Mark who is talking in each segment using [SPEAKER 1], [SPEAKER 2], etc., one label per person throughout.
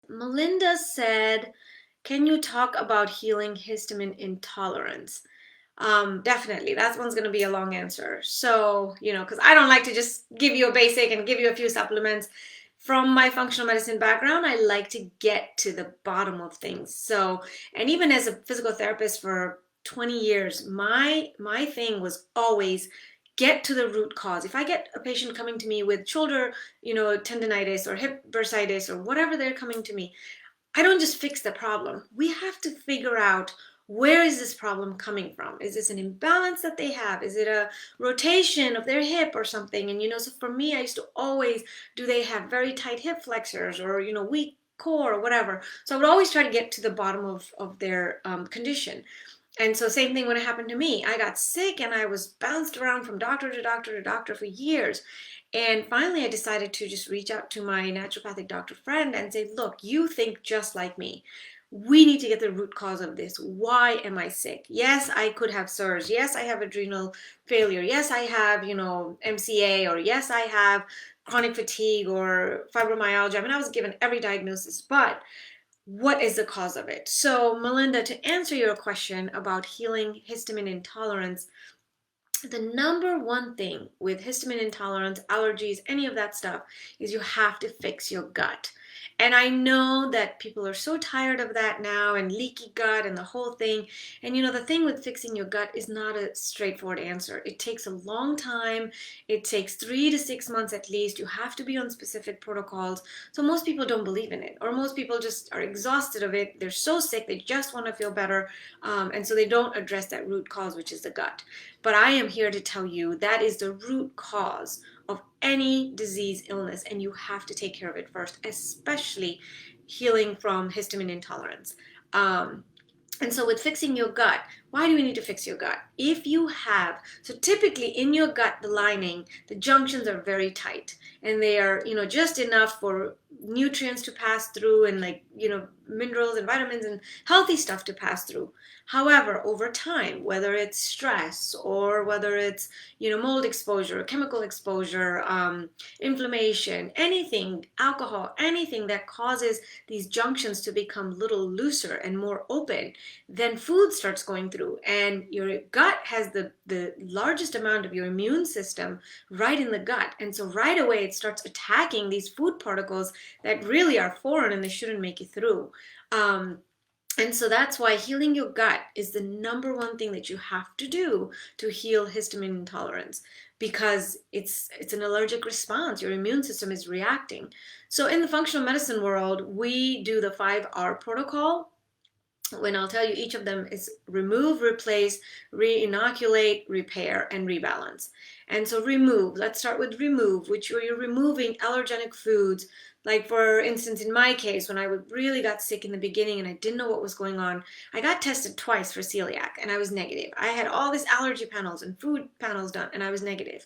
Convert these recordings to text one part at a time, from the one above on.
[SPEAKER 1] Melinda said, can you talk about healing histamine intolerance? Definitely. That one's going to be a long answer. So, because I don't like to just give you a basic and give you a few supplements. From my functional medicine background, I like to get to the bottom of things. So, and even as a physical therapist for 20 years, my thing was always get to the root cause. If I get a patient coming to me with shoulder, tendonitis or hip bursitis or whatever they're coming to me, I don't just fix the problem. We have to figure out, where is this problem coming from? Is this an imbalance that they have? Is it a rotation of their hip or something? And so for me, I used to always, do they have very tight hip flexors or weak core or whatever? So I would always try to get to the bottom of their condition. And so same thing when it happened to me. I got sick and I was bounced around from doctor to doctor to doctor for years. And finally, I decided to just reach out to my naturopathic doctor friend and say, look, you think just like me. We need to get the root cause of this. Why am I sick? Yes, I could have SIRS. Yes, I have adrenal failure. Yes, I have, MCA, or yes, I have chronic fatigue or fibromyalgia. I mean, I was given every diagnosis, but what is the cause of it? So, Melinda, to answer your question about healing histamine intolerance, the number one thing with histamine intolerance, allergies, any of that stuff is you have to fix your gut. And I know that people are so tired of that now and leaky gut and the whole thing. And the thing with fixing your gut is not a straightforward answer. It takes a long time. It takes 3 to 6 months at least. You have to be on specific protocols. So most people don't believe in it, or most people just are exhausted of it. They're so sick, they just want to feel better. And so they don't address that root cause, which is the gut. But I am here to tell you that is the root cause of any disease, illness, and you have to take care of it first, especially healing from histamine intolerance. And so with fixing your gut, why do we need to fix your gut? If you have, so typically in your gut, the lining, the junctions are very tight and they are, just enough for nutrients to pass through and minerals and vitamins and healthy stuff to pass through. However, over time, whether it's stress or whether it's, mold exposure, chemical exposure, inflammation, anything, alcohol, anything that causes these junctions to become a little looser and more open, then food starts going through, and your gut has the largest amount of your immune system right in the gut. And so right away it starts attacking these food particles that really are foreign and they shouldn't make it through. And so that's why healing your gut is the number one thing that you have to do to heal histamine intolerance, because it's an allergic response. Your immune system is reacting. So in the functional medicine world, we do the 5R protocol. When I'll tell you, each of them is remove, replace, re-inoculate, repair, and rebalance. And so remove, let's start with remove, which you're removing allergenic foods. Like for instance, in my case, when I really got sick in the beginning and I didn't know what was going on, I got tested twice for celiac and I was negative. I had all these allergy panels and food panels done and I was negative.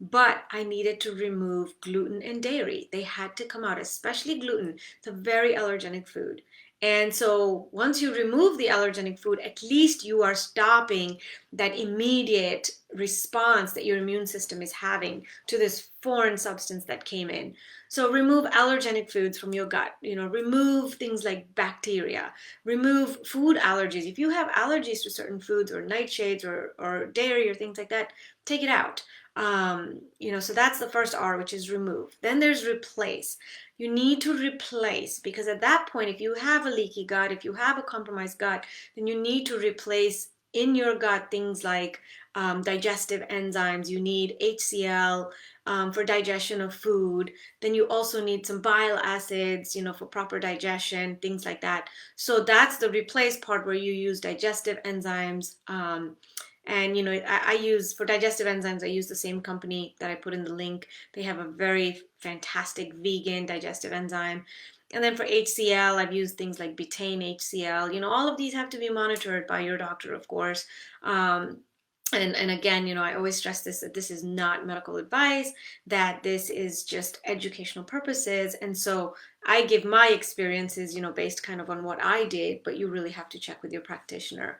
[SPEAKER 1] But I needed to remove gluten and dairy. They had to come out, especially gluten. It's a very allergenic food. And so once you remove the allergenic food, at least you are stopping that immediate response that your immune system is having to this foreign substance that came in. So remove allergenic foods from your gut, remove things like bacteria, remove food allergies. If you have allergies to certain foods or nightshades or dairy or things like that, take it out. So that's the first R, which is remove. Then there's replace. You need to replace, because at that point, if you have a leaky gut, if you have a compromised gut, then you need to replace in your gut things like digestive enzymes. You need HCl for digestion of food. Then you also need some bile acids, for proper digestion, things like that. So that's the replace part, where you use digestive enzymes. And I use, for digestive enzymes, I use the same company that I put in the link. They have a very fantastic vegan digestive enzyme. And then for HCl, I've used things like betaine HCl. All of these have to be monitored by your doctor, of course. And again, I always stress this, that this is not medical advice, that this is just educational purposes. And so I give my experiences, based kind of on what I did, but you really have to check with your practitioner.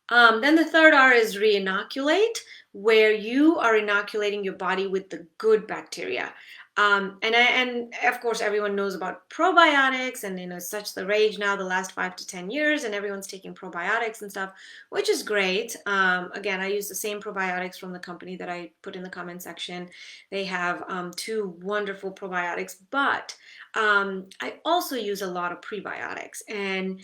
[SPEAKER 1] Then the third R is re-inoculate, where you are inoculating your body with the good bacteria. And of course everyone knows about probiotics, and it's such the rage now the last 5 to 10 years, and everyone's taking probiotics and stuff, which is great. Again, I use the same probiotics from the company that I put in the comment section. They have two wonderful probiotics, but I also use a lot of prebiotics, and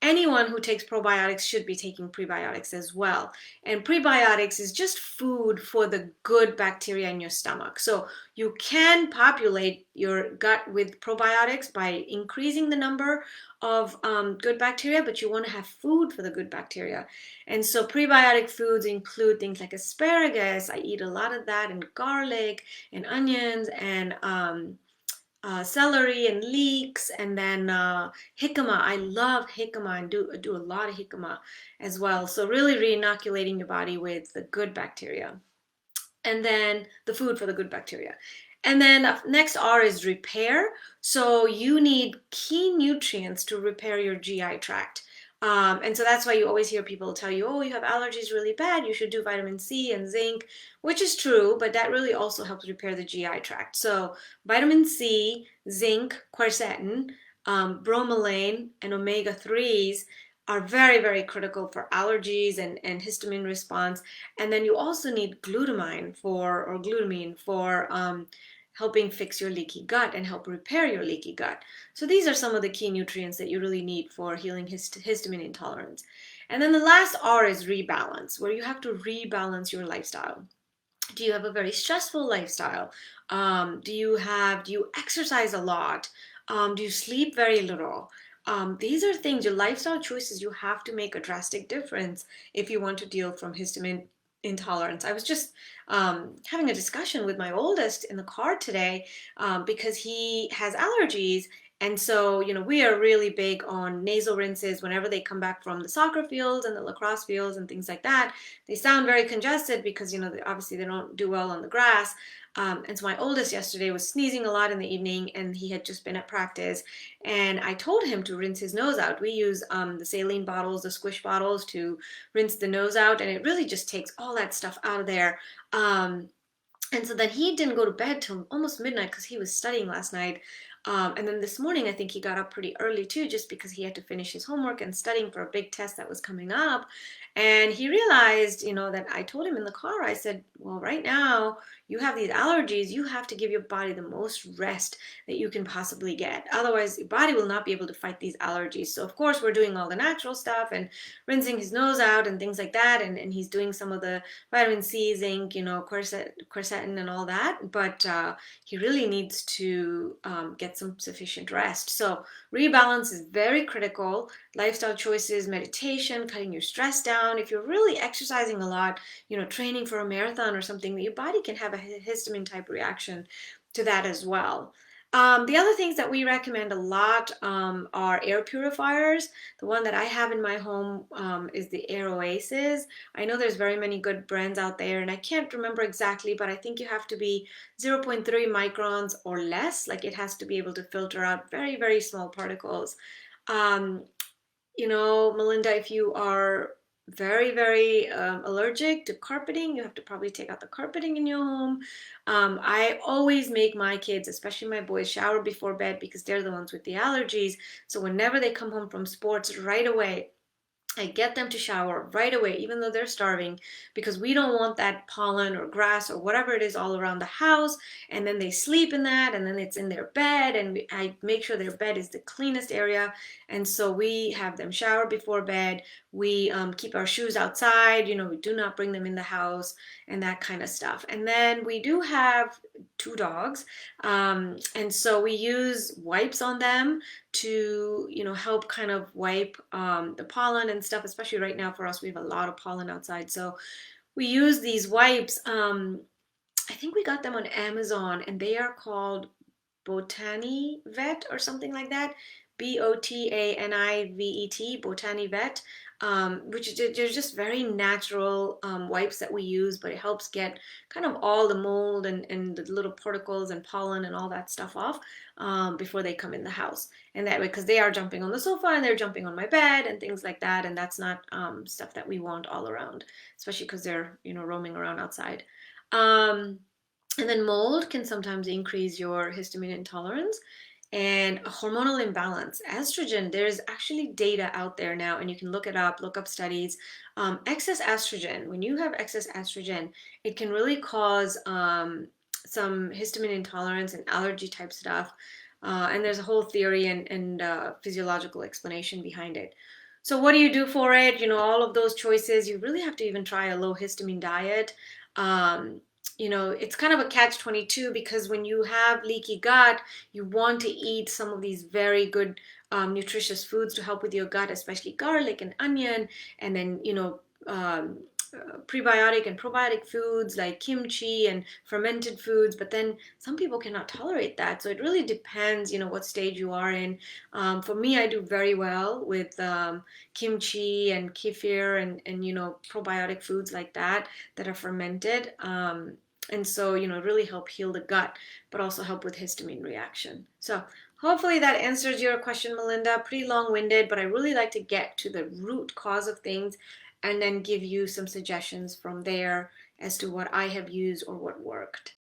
[SPEAKER 1] anyone who takes probiotics should be taking prebiotics as well. And prebiotics is just food for the good bacteria in your stomach. So you can populate your gut with probiotics by increasing the number of good bacteria, but you want to have food for the good bacteria. And so prebiotic foods include things like asparagus. I eat a lot of that, and garlic and onions, and celery and leeks, and then jicama. I love jicama and do a lot of jicama as well. So really re-inoculating your body with the good bacteria, and then the food for the good bacteria. And then next R is repair. So you need key nutrients to repair your GI tract. And so that's why you always hear people tell you, oh, you have allergies really bad, you should do vitamin C and zinc, which is true, but that really also helps repair the GI tract. So vitamin C, zinc, quercetin, bromelain, and omega 3s are very, very critical for allergies and histamine response. And then you also need glutamine for helping fix your leaky gut and help repair your leaky gut. So these are some of the key nutrients that you really need for healing histamine intolerance. And then the last R is rebalance, where you have to rebalance your lifestyle. Do you have a very stressful lifestyle? Do you exercise a lot? Do you sleep very little? These are things, your lifestyle choices, you have to make a drastic difference if you want to deal from histamine intolerance. I was just having a discussion with my oldest in the car today because he has allergies. And so, we are really big on nasal rinses whenever they come back from the soccer fields and the lacrosse fields and things like that. They sound very congested because, obviously they don't do well on the grass. And so my oldest yesterday was sneezing a lot in the evening, and he had just been at practice. And I told him to rinse his nose out. We use the saline bottles, the squish bottles, to rinse the nose out, and it really just takes all that stuff out of there. And so then he didn't go to bed till almost midnight because he was studying last night. And then this morning, I think he got up pretty early too, just because he had to finish his homework and studying for a big test that was coming up. And he realized, that I told him in the car, I said, well, right now you have these allergies. You have to give your body the most rest that you can possibly get. Otherwise, your body will not be able to fight these allergies. So, of course, we're doing all the natural stuff and rinsing his nose out and things like that. And he's doing some of the vitamin C, zinc, quercetin and all that. But he really needs to get some sufficient rest. So rebalance is very critical. Lifestyle choices, meditation, cutting your stress down. If you're really exercising a lot, training for a marathon or something, your body can have a histamine type reaction to that as well. The other things that we recommend a lot are air purifiers. The one that I have in my home is the Air Oasis. I know there's very many good brands out there, and I can't remember exactly, but I think you have to be 0.3 microns or less. Like, it has to be able to filter out very, very small particles. Um, Melinda, if you are very, very allergic to carpeting, you have to probably take out the carpeting in your home. I always make my kids, especially my boys, shower before bed because they're the ones with the allergies. So whenever they come home from sports, right away, I get them to shower right away, even though they're starving, because we don't want that pollen or grass or whatever it is all around the house. And then they sleep in that, and then it's in their bed, and I make sure their bed is the cleanest area. And so we have them shower before bed. We keep our shoes outside, we do not bring them in the house, and that kind of stuff. And then we do have 2 dogs. And so we use wipes on them to help kind of wipe the pollen and stuff, especially right now for us. We have a lot of pollen outside, so we use these wipes. I think we got them on Amazon, and they are called Botani Vet or something like that. Botanivet, Botani Vet, which they're just very natural wipes that we use, but it helps get kind of all the mold and the little particles and pollen and all that stuff off before they come in the house. And that way, because they are jumping on the sofa and they're jumping on my bed and things like that, and that's not stuff that we want all around, especially because they're roaming around outside. Um, And then mold can sometimes increase your histamine intolerance, and a hormonal imbalance. Estrogen, there's actually data out there now, and you can look it up, look up studies. Excess estrogen, when you have excess estrogen, it can really cause some histamine intolerance and allergy type stuff. And there's a whole theory and physiological explanation behind it. So, what do you do for it? All of those choices, you really have to even try a low histamine diet. Um, it's kind of a catch-22 because when you have leaky gut, you want to eat some of these very good nutritious foods to help with your gut, especially garlic and onion, and then prebiotic and probiotic foods like kimchi and fermented foods. But then some people cannot tolerate that, so it really depends, what stage you are in. For me, I do very well with kimchi and kefir and probiotic foods like that are fermented. And so, really help heal the gut, but also help with histamine reaction. So hopefully that answers your question, Melinda. Pretty long-winded, but I really like to get to the root cause of things and then give you some suggestions from there as to what I have used or what worked.